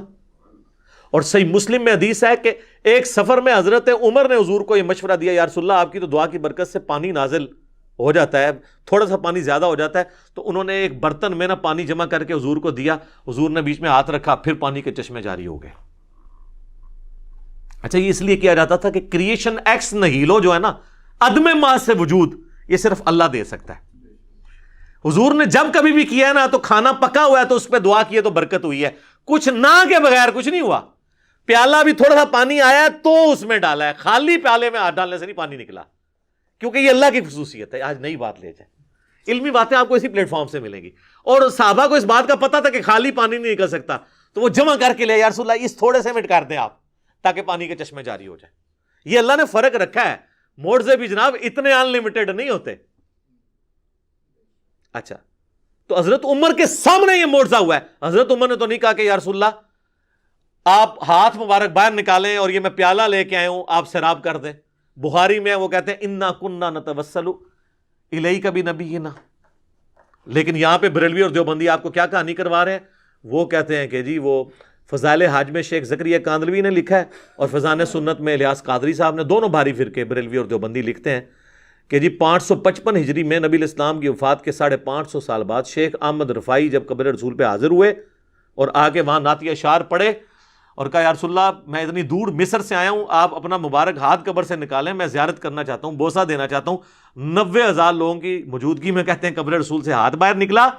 Speaker 2: اور صحیح مسلم میں حدیث ہے کہ ایک سفر میں حضرت عمر نے حضور کو یہ مشورہ دیا, یا رسول اللہ آپ کی تو دعا کی برکت سے پانی نازل ہو جاتا ہے, تھوڑا سا پانی زیادہ ہو جاتا ہے. تو انہوں نے ایک برتن میں نا پانی جمع کر کے حضور کو دیا, حضور نے بیچ میں ہاتھ رکھا, پھر پانی کے چشمے جاری ہو گئے. اچھا, یہ اس لیے کیا جاتا تھا کہ کریشن ایکس نہیلو جو ہے نا, عدم ماں سے وجود, یہ صرف اللہ دے سکتا ہے. حضور نے جب کبھی بھی کیا ہے نا تو کھانا پکا ہوا ہے تو اس پہ دعا کی ہے تو برکت ہوئی ہے, کچھ نہ کے بغیر کچھ نہیں ہوا. پیالہ بھی تھوڑا سا پانی آیا تو اس میں ڈالا ہے, خالی پیالے میں ہاتھ ڈالنے سے نہیں پانی نکلا, کیونکہ یہ اللہ کی خصوصیت ہے. آج نئی بات لے جائے, علمی باتیں آپ کو اسی پلیٹ فارم سے ملیں گی. اور صحابہ کو اس بات کا پتا تھا کہ خالی پانی نہیں نکل سکتا, تو وہ جمع کر کے لے, یا رسول اللہ اس تھوڑے سے مٹ کر دیں آپ تاکہ پانی کے چشمے جاری ہو جائے. یہ اللہ نے فرق رکھا ہے, موڑزے بھی جناب اتنے ان لمیٹڈ نہیں ہوتے. اچھا, تو حضرت عمر کے سامنے یہ معجزہ ہوا ہے. حضرت عمر نے تو نہیں کہا کہ یا رسول اللہ آپ ہاتھ مبارک باہر نکالیں اور یہ میں پیالہ لے کے آئے ہوں, آپ سیراب کر دیں. بخاری میں وہ کہتے ہیں انا کننا نتوسل الیک بنبینا. لیکن یہاں پہ بریلوی اور دیوبندی آپ کو کیا کہانی کروا رہے ہیں, وہ کہتے ہیں کہ جی وہ فضائل حج میں شیخ زکریا کاندلوی نے لکھا ہے، اور فضائل سنت میں الیاس قادری صاحب نے، دونوں بھاری فرقے بریلوی اور دیوبندی لکھتے ہیں کہ جی 555 ہجری میں نبی الاسلام کی وفات کے 550 سال بعد شیخ احمد رفاعی جب قبر رسول پہ حاضر ہوئے اور آ کے وہاں نعت اشعار پڑھے اور کہا یا رسول اللہ میں اتنی دور مصر سے آیا ہوں، آپ اپنا مبارک ہاتھ قبر سے نکالیں، میں زیارت کرنا چاہتا ہوں، بوسہ دینا چاہتا ہوں۔ 90,000 لوگوں کی موجودگی میں کہتے ہیں قبر رسول سے ہاتھ باہر نکلا،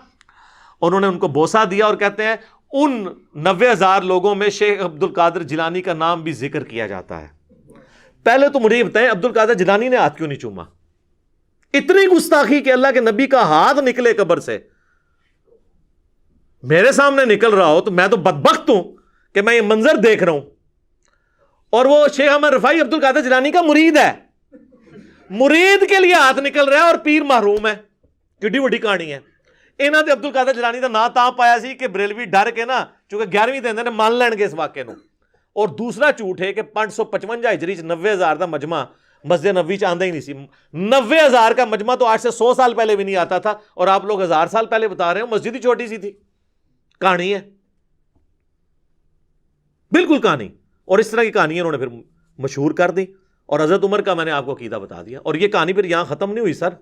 Speaker 2: انہوں نے ان کو بوسہ دیا، اور کہتے ہیں ان 90,000 لوگوں میں شیخ عبد القادر جیلانی کا نام بھی ذکر کیا جاتا ہے۔ پہلے تو مجھے یہ بتائیں عبد القادر جیلانی نے ہاتھ کیوں نہیں چوما؟ اتنی گستاخی کہ اللہ کے نبی کا ہاتھ نکلے قبر سے، میرے سامنے نکل رہا ہو تو میں تو بدبخت ہوں کہ میں یہ منظر دیکھ رہا ہوں، اور وہ شیخ احمد رفاعی عبد القادر جیلانی کا مرید ہے، مرید کے لیے ہاتھ نکل رہا ہے اور پیر محروم ہے۔ کڈی وڈی کہانی ہے۔ انہاں تے عبد القادر جیلانی دا نام تاں پایا سی کہ بریلوی ڈر کے نا چونکہ 11ویں دن نے مان لین گے اس واقعے نو، اور دوسرا جھوٹ ہے کہ 555 ہجری 90,000 دا مجمع مسجد نبوی چ آندا ہی نہیں سی۔ 90,000 کا مجمع تو آج سے 100 سال پہلے بھی نہیں آتا تھا، اور آپ لوگ 1000 سال پہلے بتا رہے ہیں مسجد ہی چھوٹی سی تھی۔ کہانی ہے، بالکل کہانی، اور اس طرح کی کہانی انہوں نے پھر مشہور کر دی، اور حضرت عمر کا میں نے آپ کو عقیدہ بتا دیا۔ اور یہ کہانی پھر یہاں ختم نہیں ہوئی سر،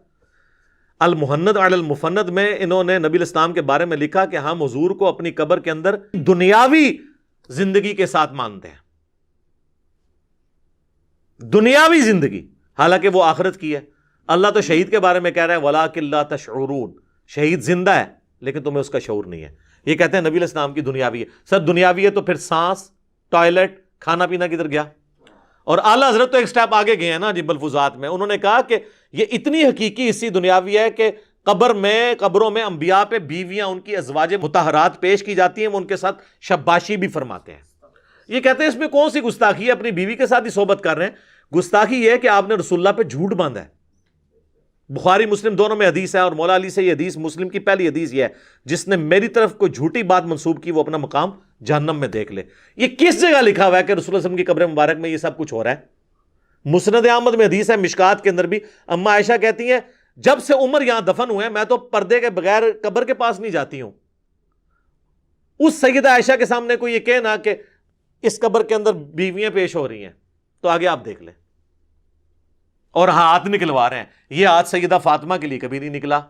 Speaker 2: المحند علی المفند میں انہوں نے نبی الاسلام کے بارے میں لکھا کہ ہم حضور کو اپنی قبر کے اندر دنیاوی زندگی کے ساتھ مانتے ہیں، دنیاوی زندگی، حالانکہ وہ آخرت کی ہے۔ اللہ تو شہید کے بارے میں کہہ رہا ہے وَلَٰكِن لَا تَشْعُرُونَ، شہید زندہ ہے لیکن تمہیں اس کا شعور نہیں ہے۔ یہ کہتے ہیں نبی الاسلام کی دنیاوی ہے۔ سر دنیاوی ہے تو پھر سانس، ٹوائلٹ، کھانا پینا کدھر گیا؟ اور اعلیٰ حضرت تو ایک سٹیپ آگے گئے ہیں نا جی ملفوظات میں، انہوں نے کہا کہ یہ اتنی حقیقی حصی دنیاوی ہے کہ قبروں میں انبیاء پہ بیویاں ان کی ازواج مطہرات پیش کی جاتی ہیں، وہ ان کے ساتھ شباشی بھی فرماتے ہیں۔ یہ کہتے ہیں اس میں کون سی گستاخی ہے، اپنی بیوی کے ساتھ ہی صحبت کر رہے ہیں۔ گستاخی یہ ہے کہ آپ نے رسول اللہ پہ جھوٹ باندھا ہے۔ بخاری مسلم دونوں میں حدیث ہے، اور مولا علی سے یہ حدیث، مسلم کی پہلی حدیث یہ ہے جس نے میری طرف کوئی جھوٹی بات منسوب کی وہ اپنا مقام جہنم میں دیکھ لے۔ یہ کس جگہ لکھا ہوا ہے کہ رسول اللہ صلی اللہ علیہ وسلم کی قبر مبارک میں یہ سب کچھ ہو رہا ہے؟ مسند احمد میں حدیث ہے، مشکات کے اندر بھی اما عائشہ کہتی ہیں جب سے عمر یہاں دفن ہوئے ہیں میں تو پردے کے بغیر قبر کے پاس نہیں جاتی ہوں۔ اس سیدہ عائشہ کے سامنے کوئی یہ کہنا کہ اس قبر کے اندر بیویاں پیش ہو رہی ہیں تو آگے آپ دیکھ لیں، اور ہاتھ نکلوا رہے ہیں۔ یہ ہاتھ سیدہ فاطمہ کے لیے کبھی نہیں نکلا،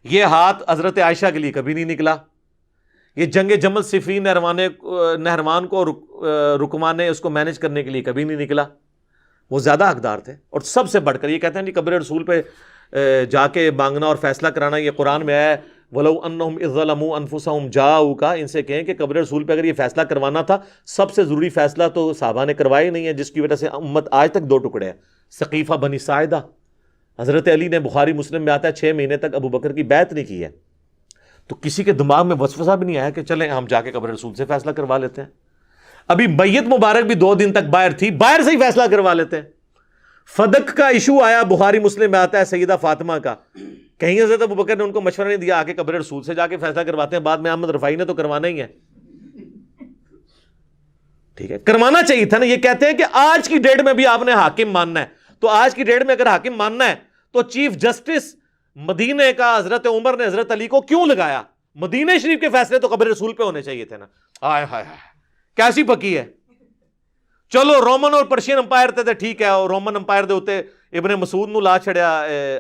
Speaker 2: یہ ہاتھ حضرت عائشہ کے لیے کبھی نہیں نکلا، یہ جنگ جمل صفین نہروان کو رکمان اس کو مینج کرنے کے لیے کبھی نہیں نکلا۔ وہ زیادہ حقدار تھے، اور سب سے بڑھ کر یہ کہتے ہیں جی قبر رسول پہ جا کے مانگنا اور فیصلہ کرانا، یہ قرآن میں ہے وَلَوْ أَنَّهُمْ إِذْ ظَلَمُوا أَنفُسَهُمْ جَاءُوكَ، ان سے کہیں کہ قبر رسول پہ اگر یہ فیصلہ کروانا تھا، سب سے ضروری فیصلہ تو صحابہ نے کروایا نہیں ہے، جس کی وجہ سے امت آج تک دو ٹکڑے ہیں۔ ثقیفہ بنی ساعدہ، حضرت علی نے بخاری مسلم میں آتا ہے 6 مہینے تک ابو بکر کی بیعت نہیں کی ہے، تو کسی کے دماغ میں وسوسہ بھی نہیں آیا کہ چلیں ہم جا کے قبر رسول سے فیصلہ کروا لیتے ہیں۔ ابھی میت مبارک بھی 2 دن تک باہر تھی، باہر سے ہی فیصلہ کروا لیتے ہیں۔ فدق کا ایشو آیا، بخاری مسلم میں آتا ہے سیدہ فاطمہ کا، کہیں حضرت ابو بکر نے ان کو مشورہ نہیں دیا، آ کے قبر رسول سے جا کے فیصلہ کرواتے ہیں، بعد میں احمد رفاعی نے تو کروانا ہی ہے۔ ٹھیک ہے، کروانا چاہیے تھا نا۔ یہ کہتے ہیں کہ آج کی ڈیٹ میں بھی آپ نے حاکم ماننا ہے، تو آج کی ڈیٹ میں اگر حاکم ماننا ہے تو چیف جسٹس مدینے کا حضرت عمر نے حضرت علی کو کیوں لگایا؟ مدینہ شریف کے فیصلے تو قبر رسول پہ ہونے چاہیے تھے نا۔ ہائے ہائے ہائے کیسی پکی ہے۔ چلو رومن اور پرشین امپائر تے ٹھیک ہے، اور رومن امپائر دے ہوتے ابن مسعود نو لا چھڑیا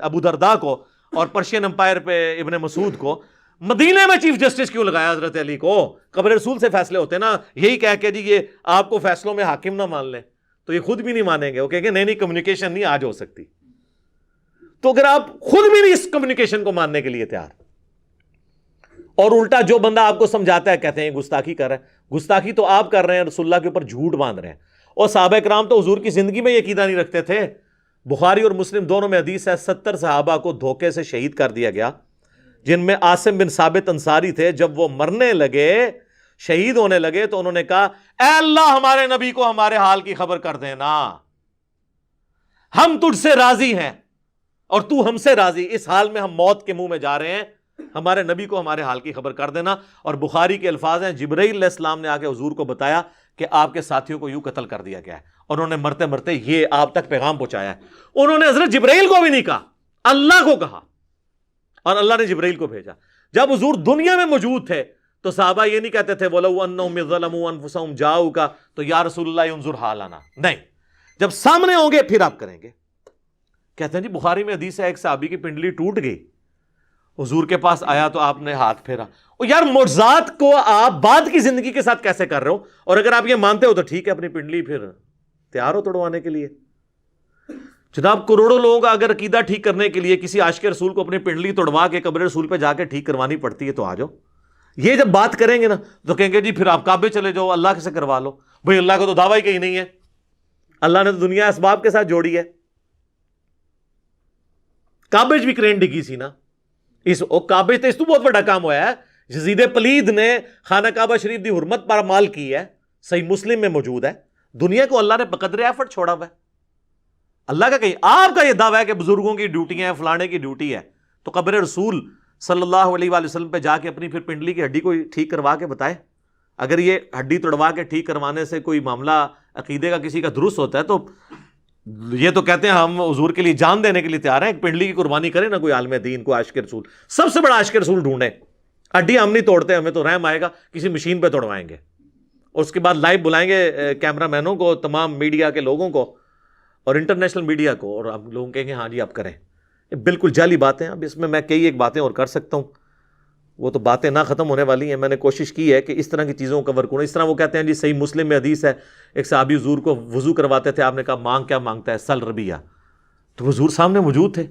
Speaker 2: ابو درداء کو، اور پرشین امپائر پہ ابن مسعود کو۔ مدینے میں چیف جسٹس کیوں لگایا حضرت علی کو؟ قبر رسول سے فیصلے ہوتے نا۔ یہی کہہ کے جی یہ آپ کو فیصلوں میں حاکم نہ مان لیں تو یہ خود بھی نہیں مانیں گے، وہ کہیں گے نہیں کمیونیکیشن نہیں آج ہو سکتی۔ تو اگر آپ خود بھی نہیں اس کمیونیکیشن کو ماننے کے لیے تیار، اور الٹا جو بندہ آپ کو سمجھاتا ہے کہتے ہیں گستاخی کر رہے ہیں، گستاخی تو آپ کر رہے ہیں، رسول اللہ کے اوپر جھوٹ باندھ رہے ہیں۔ اور صحابہ کرام تو حضور کی زندگی میں یہ عقیدہ نہیں رکھتے تھے۔ بخاری اور مسلم دونوں میں حدیث ہے 70 صحابہ کو دھوکے سے شہید کر دیا گیا، جن میں عاصم بن ثابت انصاری تھے۔ جب وہ مرنے لگے، شہید ہونے لگے، تو انہوں نے کہا اے اللہ ہمارے نبی کو ہمارے حال کی خبر کر دینا، ہم تجھ سے راضی ہیں اور تو ہم سے راضی، اس حال میں ہم موت کے منہ میں جا رہے ہیں، ہمارے نبی کو ہمارے حال کی خبر کر دینا۔ اور بخاری کے الفاظ ہیں جبرائیل علیہ السلام نے آ کے حضور کو بتایا کہ آپ کے ساتھیوں کو یوں قتل کر دیا گیا ہے، اور انہوں نے مرتے مرتے یہ آپ تک پیغام پہنچایا ہے۔ انہوں نے حضرت جبرائیل کو بھی نہیں کہا، اللہ کو کہا، اور اللہ نے جبرائیل کو بھیجا۔ جب حضور دنیا میں موجود تھے تو صحابہ یہ نہیں کہتے تھے وَلَوْ أَنَّهُمْ ظَلَمُوا أَنفُسَهُمْ جَاءُوكَ تو یا رسول اللہ انظر حالنا، نہیں، جب سامنے ہوں گے پھر آپ کریں گے۔ کہتے ہیں جی بخاری میں حدیث ہے ایک صحابی کی پنڈلی ٹوٹ گئی، حضور کے پاس آیا تو آپ نے ہاتھ پھیرا۔ اور یار معجزات کو آپ بعد کی زندگی کے ساتھ کیسے کر رہے ہو؟ اور اگر آپ یہ مانتے ہو تو ٹھیک ہے، اپنی پنڈلی پھر تیار ہو توڑوانے کے لیے۔ جناب کروڑوں لوگوں کا اگر عقیدہ ٹھیک کرنے کے لیے کسی عاشق رسول کو اپنی پنڈلی توڑوا کے قبر رسول پہ جا کے ٹھیک کروانی پڑتی ہے تو آ جاؤ۔ یہ جب بات کریں گے نا تو کہیں گے جی پھر آپ کعبے چلے جاؤ، اللہ سے کروا لو۔ بھئی اللہ کا تو دعویٰ ہی کہیں نہیں ہے، اللہ نے تو دنیا اسباب کے ساتھ جوڑی ہے۔ کعبے بھی کرین ڈگی سی نا، اس کعبے تے اس تو بہت بڑا کام ہوا ہے۔ یزید پلید نے خانہ کعبہ شریف دی حرمت پر مال کی ہے، صحیح مسلم میں موجود ہے۔ دنیا کو اللہ نے بقدر ایفرٹ چھوڑا ہوا ہے۔ اللہ کا کہیں آپ کا یہ دعویٰ ہے کہ بزرگوں کی ڈیوٹیاں ہیں، فلانے کی ڈیوٹی ہے، تو قبر رسول صلی اللہ علیہ وآلہ وسلم پہ جا کے اپنی پھر پنڈلی کی ہڈی کو ٹھیک کروا کے بتائے۔ اگر یہ ہڈی توڑوا کے ٹھیک کروانے سے کوئی معاملہ عقیدے کا کسی کا درست ہوتا ہے تو یہ تو کہتے ہیں ہم حضور کے لیے جان دینے کے لیے تیار ہیں، ایک پنڈلی کی قربانی کرے نا کوئی عالم دین، کوئی عاشق رسول، سب سے بڑا عاشق رسول ڈھونڈے۔ ہڈی ہم نہیں توڑتے، ہمیں تو رحم آئے گا کسی مشین پہ توڑوائیں گے، اور اس کے بعد لائیو بلائیں گے کیمرہ مینوں کو، تمام میڈیا کے لوگوں کو اور انٹرنیشنل میڈیا کو، اور ہم لوگوں کہیں گے ہاں جی آپ کریں۔ یہ بالکل جعلی باتیں۔ اب اس میں کئی ایک باتیں اور کر سکتا ہوں، وہ تو باتیں نہ ختم ہونے والی ہیں۔ میں نے کوشش کی ہے کہ اس طرح کی چیزوں کو کور کروں۔ اس طرح وہ کہتے ہیں جی صحیح مسلم میں حدیث ہے ایک صحابی حضور کو وضو کرواتے تھے، آپ نے کہا مانگ کیا مانگتا ہے؟ سل ربیہ۔ تو حضور سامنے موجود تھے،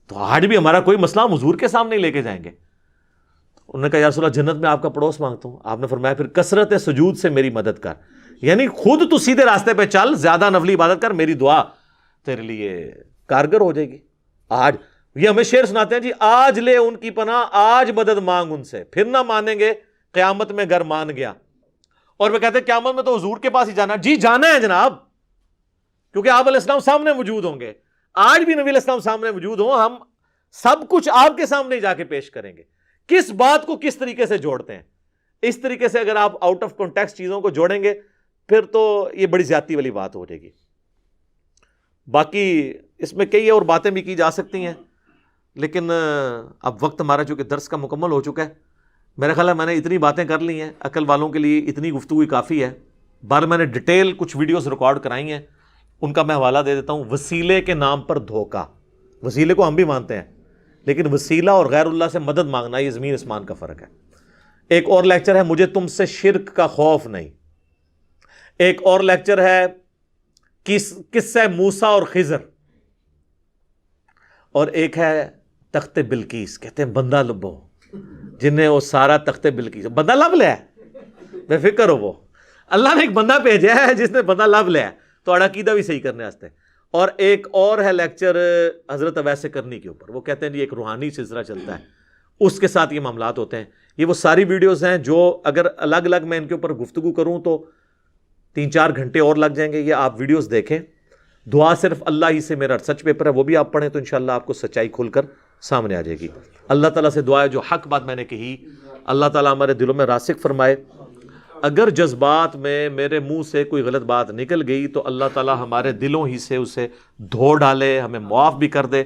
Speaker 2: تو آج بھی ہمارا کوئی مسئلہ ہم حضور کے سامنے لے کے جائیں گے۔ انہوں نے کہا یا رسول اللہ جنت میں آپ کا پڑوس مانگتا ہوں۔ آپ نے فرمایا پھر کثرت سجود سے میری مدد کر، یعنی خود تو سیدھے راستے پہ چل، زیادہ نفلی عبادت کر، میری دعا تیرے لیے کارگر ہو جائے گی۔ آج یہ ہمیں شعر سناتے ہیں جی آج لے ان کی پناہ، آج مدد مانگ ان سے، پھر نہ مانیں گے قیامت میں گر مان گیا۔ اور وہ کہتے ہیں قیامت میں تو حضور کے پاس ہی جانا۔ جی جانا ہے جناب، کیونکہ آپ علیہ السلام سامنے موجود ہوں گے۔ آج بھی نبی علیہ السلام سامنے موجود ہوں، ہم سب کچھ آپ کے سامنے ہی جا کے پیش کریں گے۔ کس بات کو کس طریقے سے جوڑتے ہیں؟ اس طریقے سے اگر آپ آؤٹ آف کانٹیکسٹ چیزوں کو جوڑیں گے پھر تو یہ بڑی زیادتی والی بات ہو جائے گی۔ باقی اس میں کئی اور باتیں بھی کی جا سکتی ہیں، لیکن اب وقت ہمارا چونکہ درس کا مکمل ہو چکا ہے، میرا خیال ہے میں نے اتنی باتیں کر لی ہیں، عقل والوں کے لیے اتنی گفتگو کافی ہے۔ بار میں نے ڈیٹیل کچھ ویڈیوز ریکارڈ کرائی ہیں، ان کا میں حوالہ دے دیتا ہوں۔ وسیلے کے نام پر دھوکہ، وسیلے کو ہم بھی مانتے ہیں لیکن وسیلہ اور غیر اللہ سے مدد مانگنا یہ زمین اسمان کا فرق ہے۔ ایک اور لیکچر ہے مجھے تم سے شرک کا خوف نہیں، ایک اور لیکچر ہے قصہ موسیٰ اور خضر، اور ایک ہے تخت بلقیس۔ کہتے ہیں بندہ لبو جنہیں وہ سارا تخت بلقیس بندہ لب لیا ہے، بے فکر ہو، وہ اللہ نے ایک بندہ بھیجا ہے جس نے بندہ لب لیا ہے تو عقیدہ بھی صحیح کرنے واسطے۔ اور ایک اور ہے لیکچر حضرت اویس کرنی کے اوپر، وہ کہتے ہیں جی ایک روحانی سلسلہ چلتا ہے، اس کے ساتھ یہ معاملات ہوتے ہیں۔ یہ وہ ساری ویڈیوز ہیں جو اگر الگ الگ میں ان کے اوپر گفتگو کروں تو 3-4 گھنٹے اور لگ جائیں گے۔ یہ آپ ویڈیوز دیکھیں۔ دعا صرف اللہ ہی سے میرا ریسرچ پیپر ہے، وہ بھی آپ پڑھیں تو انشاءاللہ آپ کو سچائی کھل کر سامنے آ جائے گی۔ اللہ تعالیٰ سے دعا ہے جو حق بات میں نے کہی اللہ تعالیٰ ہمارے دلوں میں راسخ فرمائے۔ اگر جذبات میں میرے منہ سے کوئی غلط بات نکل گئی تو اللہ تعالیٰ ہمارے دلوں ہی سے اسے دھو ڈالے، ہمیں معاف بھی کر دے،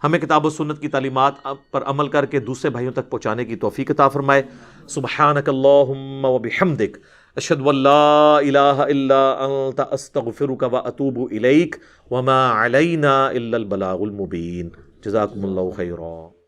Speaker 2: ہمیں کتاب و سنت کی تعلیمات پر عمل کر کے دوسرے بھائیوں تک پہنچانے کی توفیق عطا فرمائے۔ سبحانک اللہم و بحمدک، اشہد ان لا الہ الا انت، استغفرک و اتوب الیک، وما علینا الا البلاغ المبین۔ جزاکم اللہ خیرا۔